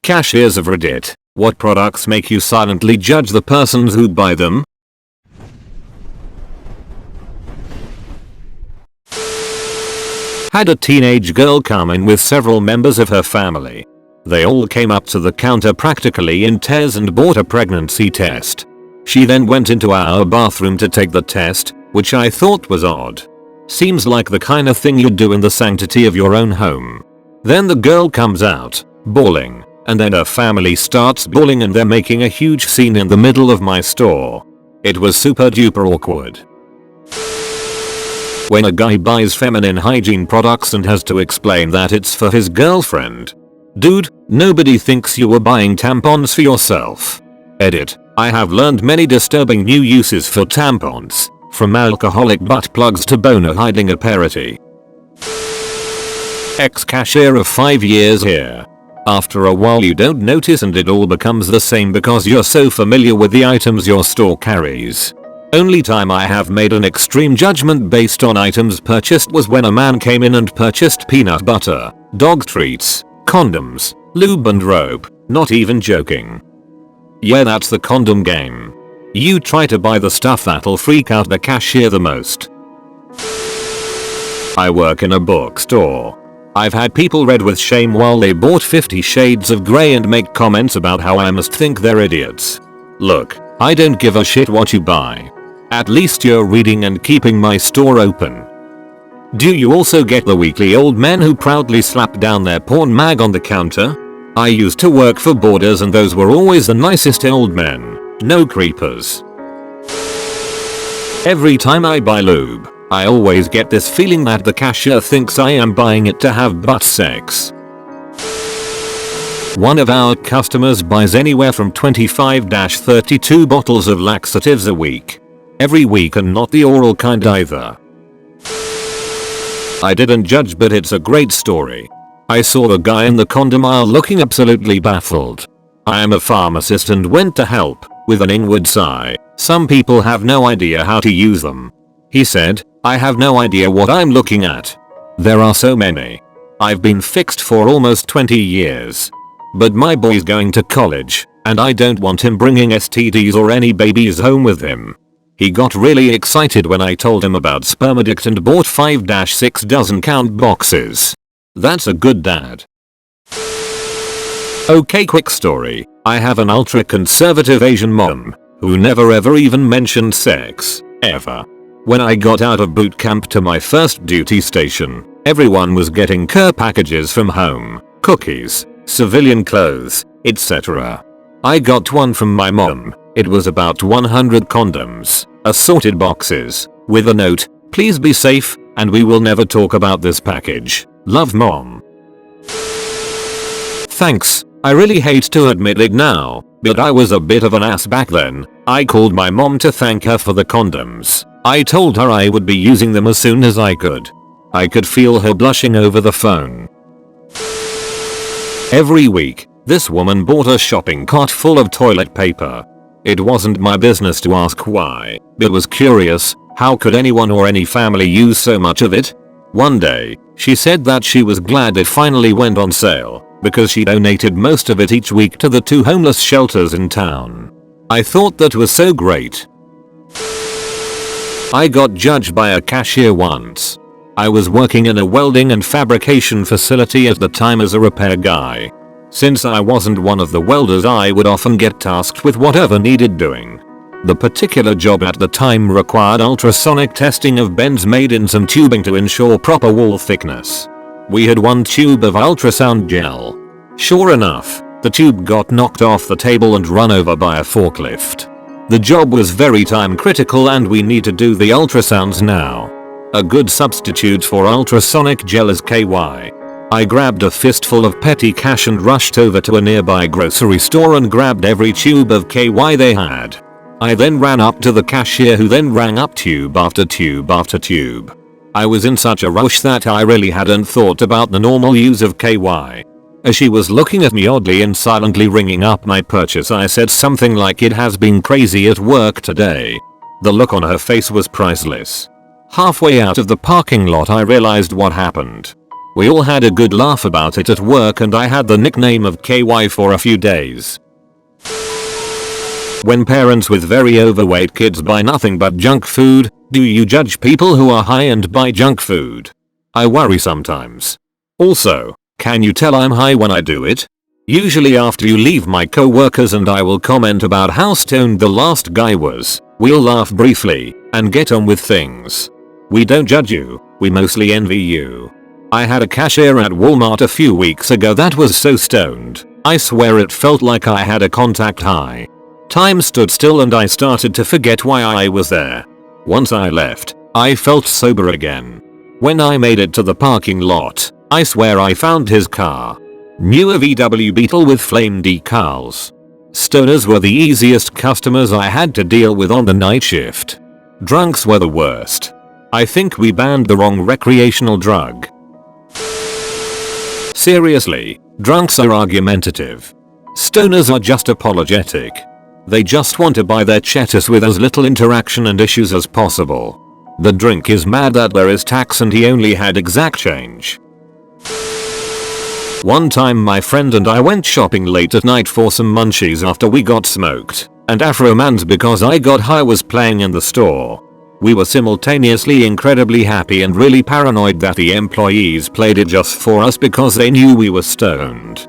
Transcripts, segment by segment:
Cashiers of Reddit, what products make you silently judge the persons who buy them? Had a teenage girl come in with several members of her family. They all came up to the counter practically in tears and bought a pregnancy test. She then went into our bathroom to take the test, which I thought was odd. Seems like the kind of thing you'd do in the sanctity of your own home. Then the girl comes out, bawling, and then her family starts bawling and they're making a huge scene in the middle of my store. It was super duper awkward. When a guy buys feminine hygiene products and has to explain that it's for his girlfriend. Dude, nobody thinks you were buying tampons for yourself. Edit. I have learned many disturbing new uses for tampons, from alcoholic butt plugs to boner hiding apparity. Ex-cashier of 5 years here. After a while you don't notice and it all becomes the same because you're so familiar with the items your store carries. Only time I have made an extreme judgment based on items purchased was when a man came in and purchased peanut butter, dog treats, condoms, lube and rope, not even joking. Yeah, that's the condom game. You try to buy the stuff that'll freak out the cashier the most. I work in a bookstore. I've had people read with shame while they bought 50 Shades of Grey and make comments about how I must think they're idiots. Look, I don't give a shit what you buy. At least you're reading and keeping my store open. Do you also get the weekly old men who proudly slap down their porn mag on the counter? I used to work for Borders and those were always the nicest old men. No creepers. Every time I buy lube, I always get this feeling that the cashier thinks I am buying it to have butt sex. One of our customers buys anywhere from 25-32 bottles of laxatives a week. Every week, and not the oral kind either. I didn't judge, but it's a great story. I saw the guy in the condom aisle looking absolutely baffled. I am a pharmacist and went to help, with an inward sigh. Some people have no idea how to use them. He said, I have no idea what I'm looking at. There are so many. I've been fixed for almost 20 years. But my boy's going to college, and I don't want him bringing STDs or any babies home with him. He got really excited when I told him about sperm addict and bought 5-6 dozen count boxes. That's a good dad. Okay, quick story. I have an ultra conservative Asian mom who never ever even mentioned sex, ever. When I got out of boot camp to my first duty station, everyone was getting care packages from home, cookies, civilian clothes, etc. I got one from my mom. It was about 100 condoms, assorted boxes, with a note, please be safe, and we will never talk about this package. Love, Mom. Thanks. I really hate to admit it now, but I was a bit of an ass back then. I called my mom to thank her for the condoms. I told her I would be using them as soon as I could. I could feel her blushing over the phone. Every week, this woman bought a shopping cart full of toilet paper. It wasn't my business to ask why, but was curious, how could anyone or any family use so much of it? One day, she said that she was glad it finally went on sale, because she donated most of it each week to the 2 homeless shelters in town. I thought that was so great. I got judged by a cashier once. I was working in a welding and fabrication facility at the time as a repair guy. Since I wasn't one of the welders, I would often get tasked with whatever needed doing. The particular job at the time required ultrasonic testing of bends made in some tubing to ensure proper wall thickness. We had 1 tube of ultrasound gel. Sure enough, the tube got knocked off the table and run over by a forklift. The job was very time critical and we need to do the ultrasounds now. A good substitute for ultrasonic gel is KY. I grabbed a fistful of petty cash and rushed over to a nearby grocery store and grabbed every tube of KY they had. I then ran up to the cashier who then rang up tube after tube after tube. I was in such a rush that I really hadn't thought about the normal use of KY. As she was looking at me oddly and silently ringing up my purchase, I said something like, it has been crazy at work today. The look on her face was priceless. Halfway out of the parking lot I realized what happened. We all had a good laugh about it at work and I had the nickname of KY for a few days. When parents with very overweight kids buy nothing but junk food, do you judge people who are high and buy junk food? I worry sometimes. Also, can you tell I'm high when I do it? Usually after you leave my co-workers and I will comment about how stoned the last guy was. We'll laugh briefly and get on with things. We don't judge you, we mostly envy you. I had a cashier at Walmart a few weeks ago that was so stoned, I swear it felt like I had a contact high. Time stood still and I started to forget why I was there. Once I left, I felt sober again. When I made it to the parking lot, I swear I found his car. Newer VW Beetle with flame decals. Stoners were the easiest customers I had to deal with on the night shift. Drunks were the worst. I think we banned the wrong recreational drug. Seriously, drunks are argumentative. Stoners are just apologetic. They just want to buy their cheddars with as little interaction and issues as possible. The drink is mad that there is tax and he only had exact change. One time my friend and I went shopping late at night for some munchies after we got smoked, and Afro Man's Because I Got High was playing in the store. We were simultaneously incredibly happy and really paranoid that the employees played it just for us because they knew we were stoned.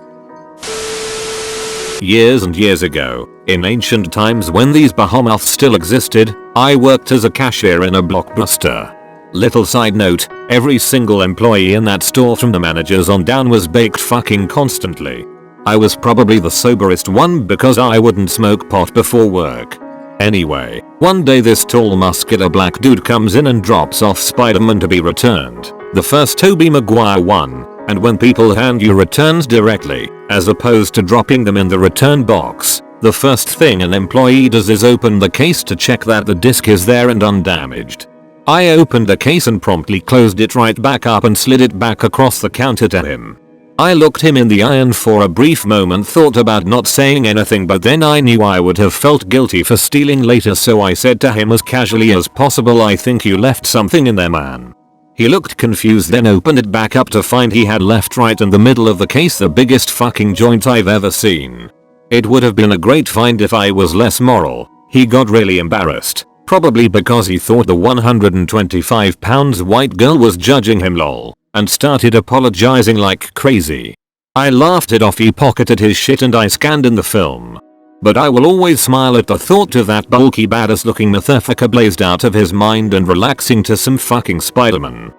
Years and years ago, in ancient times when these behemoths still existed, I worked as a cashier in a Blockbuster. Little side note, every single employee in that store from the managers on down was baked fucking constantly. I was probably the soberest one because I wouldn't smoke pot before work. Anyway, one day this tall muscular black dude comes in and drops off Spider-Man to be returned. The first Tobey Maguire one. And when people hand you returns directly, as opposed to dropping them in the return box, the first thing an employee does is open the case to check that the disc is there and undamaged. I opened the case and promptly closed it right back up and slid it back across the counter to him. I looked him in the eye and for a brief moment thought about not saying anything, but then I knew I would have felt guilty for stealing later, so I said to him as casually as possible, "I think you left something in there, man." He looked confused, then opened it back up to find he had left right in the middle of the case the biggest fucking joint I've ever seen. It would have been a great find if I was less moral. He got really embarrassed, probably because he thought the 125 pounds white girl was judging him lol, and started apologizing like crazy. I laughed it off, he pocketed his shit and I scanned in the film. But I will always smile at the thought of that bulky badass looking motherfucker blazed out of his mind and relaxing to some fucking Spider-Man.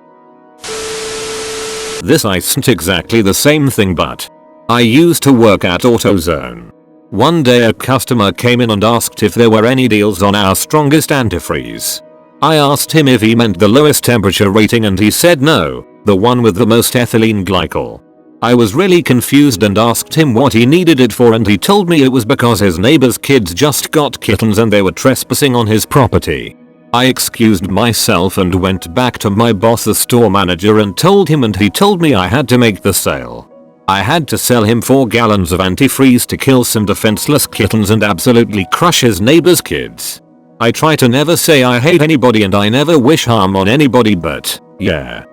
This isn't exactly the same thing, but I used to work at AutoZone. One day a customer came in and asked if there were any deals on our strongest antifreeze. I asked him if he meant the lowest temperature rating and he said no, the one with the most ethylene glycol. I was really confused and asked him what he needed it for, and he told me it was because his neighbor's kids just got kittens and they were trespassing on his property. I excused myself and went back to my boss, the store manager, and told him, and he told me I had to make the sale. I had to sell him 4 gallons of antifreeze to kill some defenseless kittens and absolutely crush his neighbor's kids. I try to never say I hate anybody and I never wish harm on anybody, but yeah.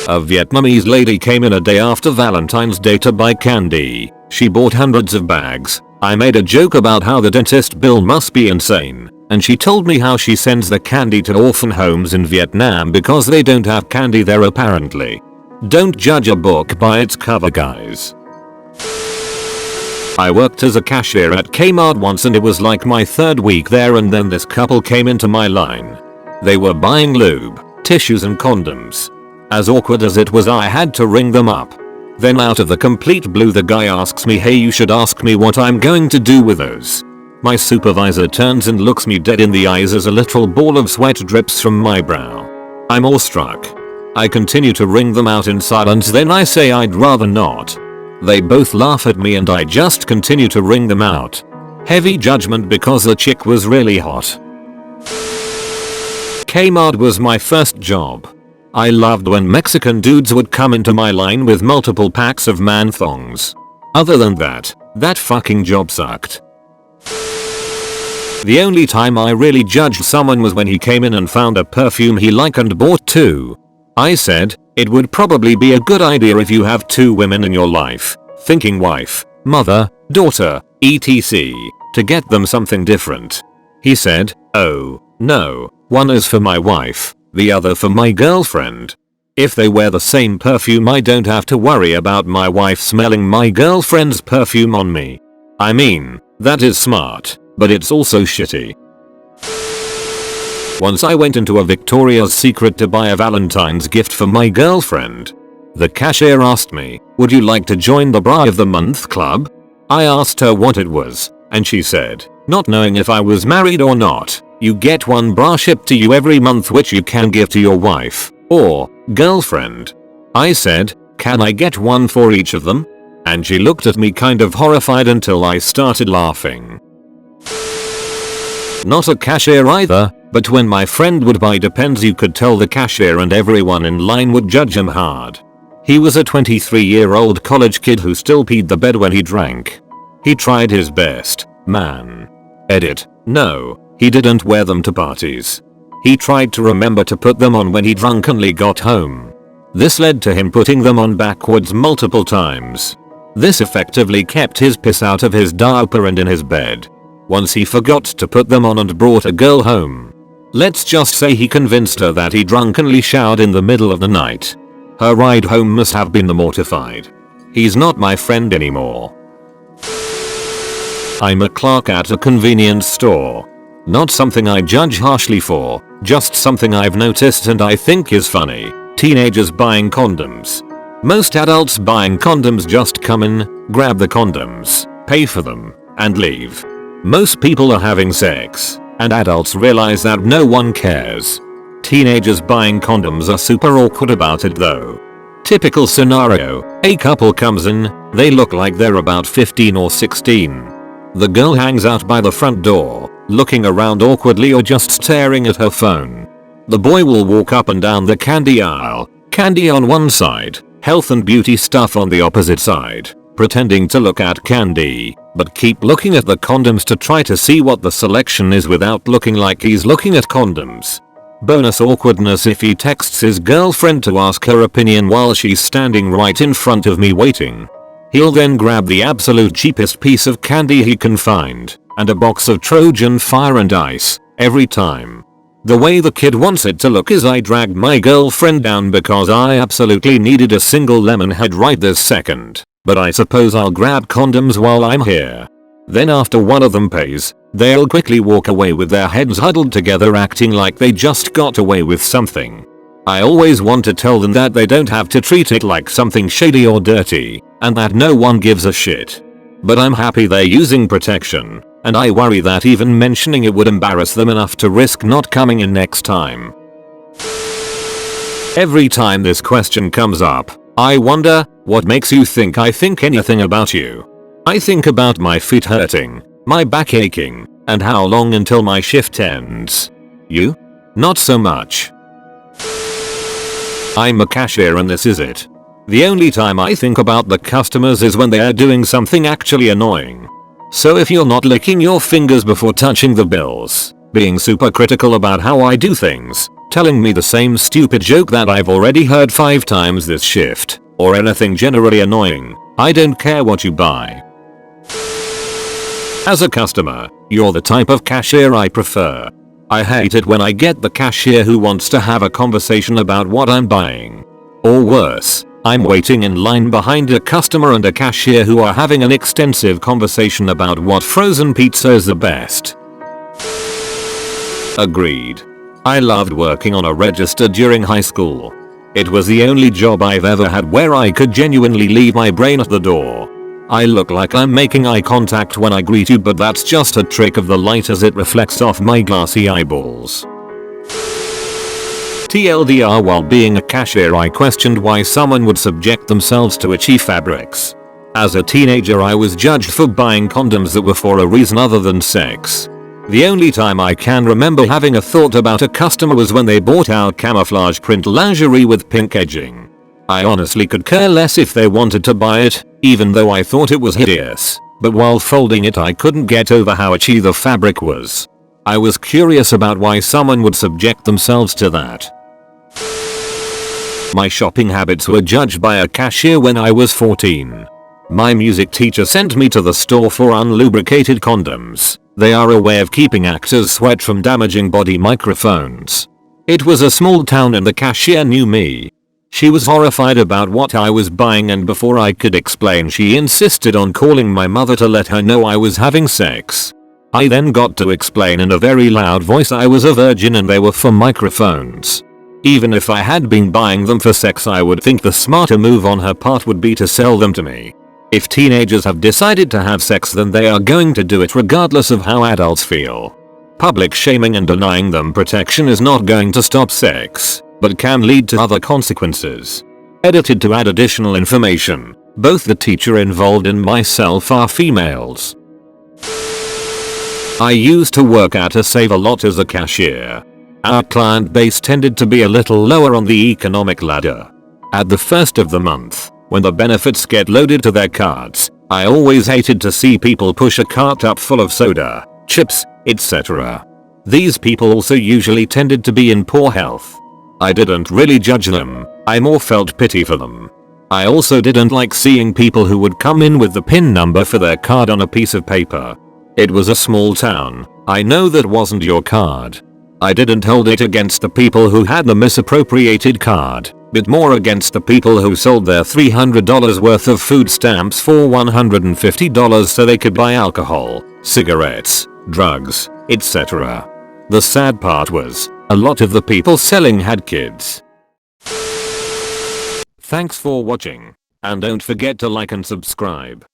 A Vietnamese lady came in a day after Valentine's Day to buy candy. She bought hundreds of bags. I made a joke about how the dentist bill must be insane, and she told me how she sends the candy to orphan homes in Vietnam because they don't have candy there apparently. Don't judge a book by its cover, guys. I worked as a cashier at Kmart once and it was like my 3rd week there, and then this couple came into my line. They were buying lube, tissues and condoms. As awkward as it was, I had to ring them up. Then out of the complete blue the guy asks me, "Hey, you should ask me what I'm going to do with those." My supervisor turns and looks me dead in the eyes as a literal ball of sweat drips from my brow. I'm awestruck. I continue to ring them out in silence, then I say I'd rather not. They both laugh at me and I just continue to ring them out. Heavy judgment because the chick was really hot. Kmart was my first job. I loved when Mexican dudes would come into my line with multiple packs of man thongs. Other than that fucking job sucked. The only time I really judged someone was when he came in and found a perfume he liked and bought 2. I said, It would probably be a good idea if you have 2 women in your life, thinking wife, mother, daughter, etc., to get them something different. He said, oh, no, one is for my wife, the other for my girlfriend. If they wear the same perfume I don't have to worry about my wife smelling my girlfriend's perfume on me. I mean, that is smart, but it's also shitty. Once I went into a Victoria's Secret to buy a Valentine's gift for my girlfriend. The cashier asked me, would you like to join the Bra of the Month club? I asked her what it was, and she said, not knowing if I was married or not, you get one bra shipped to you every month which you can give to your wife or girlfriend. I said, can I get one for each of them? And she looked at me kind of horrified until I started laughing. Not a cashier either, but when my friend would buy Depends you could tell the cashier and everyone in line would judge him hard. He was a 23-year-old college kid who still peed the bed when he drank. He tried his best, man. Edit. No, he didn't wear them to parties. He tried to remember to put them on when he drunkenly got home. This led to him putting them on backwards multiple times. This effectively kept his piss out of his diaper and in his bed. Once he forgot to put them on and brought a girl home. Let's just say he convinced her that he drunkenly showered in the middle of the night. Her ride home must have been mortified. He's not my friend anymore. I'm a clerk at a convenience store. Not something I judge harshly for, just something I've noticed and I think is funny. Teenagers buying condoms. Most adults buying condoms just come in, grab the condoms, pay for them, and leave. Most people are having sex, and adults realize that no one cares. Teenagers buying condoms are super awkward about it though. Typical scenario, a couple comes in, they look like they're about 15 or 16. The girl hangs out by the front door, looking around awkwardly or just staring at her phone. The boy will walk up and down the candy aisle, candy on one side, health and beauty stuff on the opposite side, pretending to look at candy, but keep looking at the condoms to try to see what the selection is without looking like he's looking at condoms. Bonus awkwardness if he texts his girlfriend to ask her opinion while she's standing right in front of me waiting. He'll then grab the absolute cheapest piece of candy he can find, and a box of Trojan fire and ice, every time. The way the kid wants it to look is I dragged my girlfriend down because I absolutely needed a single lemon head right this second, but I suppose I'll grab condoms while I'm here. Then after one of them pays, they'll quickly walk away with their heads huddled together acting like they just got away with something. I always want to tell them that they don't have to treat it like something shady or dirty, and that no one gives a shit. But I'm happy they're using protection, and I worry that even mentioning it would embarrass them enough to risk not coming in next time. Every time this question comes up, I wonder, what makes you think I think anything about you? I think about my feet hurting, my back aching, and how long until my shift ends. You? Not so much. I'm a cashier and this is it. The only time I think about the customers is when they are doing something actually annoying. So if you're not licking your fingers before touching the bills, being super critical about how I do things, telling me the same stupid joke that I've already heard 5 times this shift, or anything generally annoying, I don't care what you buy. As a customer, you're the type of cashier I prefer. I hate it when I get the cashier who wants to have a conversation about what I'm buying. Or worse, I'm waiting in line behind a customer and a cashier who are having an extensive conversation about what frozen pizza is the best. Agreed. I loved working on a register during high school. It was the only job I've ever had where I could genuinely leave my brain at the door. I look like I'm making eye contact when I greet you, but that's just a trick of the light as it reflects off my glassy eyeballs. TLDR, while being a cashier I questioned why someone would subject themselves to itchy fabrics. As a teenager I was judged for buying condoms that were for a reason other than sex. The only time I can remember having a thought about a customer was when they bought out camouflage print lingerie with pink edging. I honestly could care less if they wanted to buy it, even though I thought it was hideous, but while folding it I couldn't get over how itchy the fabric was. I was curious about why someone would subject themselves to that. My shopping habits were judged by a cashier when I was 14. My music teacher sent me to the store for unlubricated condoms. They are a way of keeping actors' sweat from damaging body microphones. It was a small town and the cashier knew me. She was horrified about what I was buying, and before I could explain she insisted on calling my mother to let her know I was having sex. I then got to explain in a very loud voice I was a virgin and they were for microphones. Even if I had been buying them for sex, I would think the smarter move on her part would be to sell them to me. If teenagers have decided to have sex, then they are going to do it regardless of how adults feel. Public shaming and denying them protection is not going to stop sex, but can lead to other consequences. Edited to add additional information. Both the teacher involved and myself are females. I used to work at a Save-A-Lot as a cashier. Our client base tended to be a little lower on the economic ladder. At the first of the month, when the benefits get loaded to their cards, I always hated to see people push a cart up full of soda, chips, etc. These people also usually tended to be in poor health. I didn't really judge them, I more felt pity for them. I also didn't like seeing people who would come in with the PIN number for their card on a piece of paper. It was a small town, I know that wasn't your card. I didn't hold it against the people who had the misappropriated card, but more against the people who sold their $300 worth of food stamps for $150 so they could buy alcohol, cigarettes, drugs, etc. The sad part was, a lot of the people selling had kids. Thanks for watching, and don't forget to like and subscribe.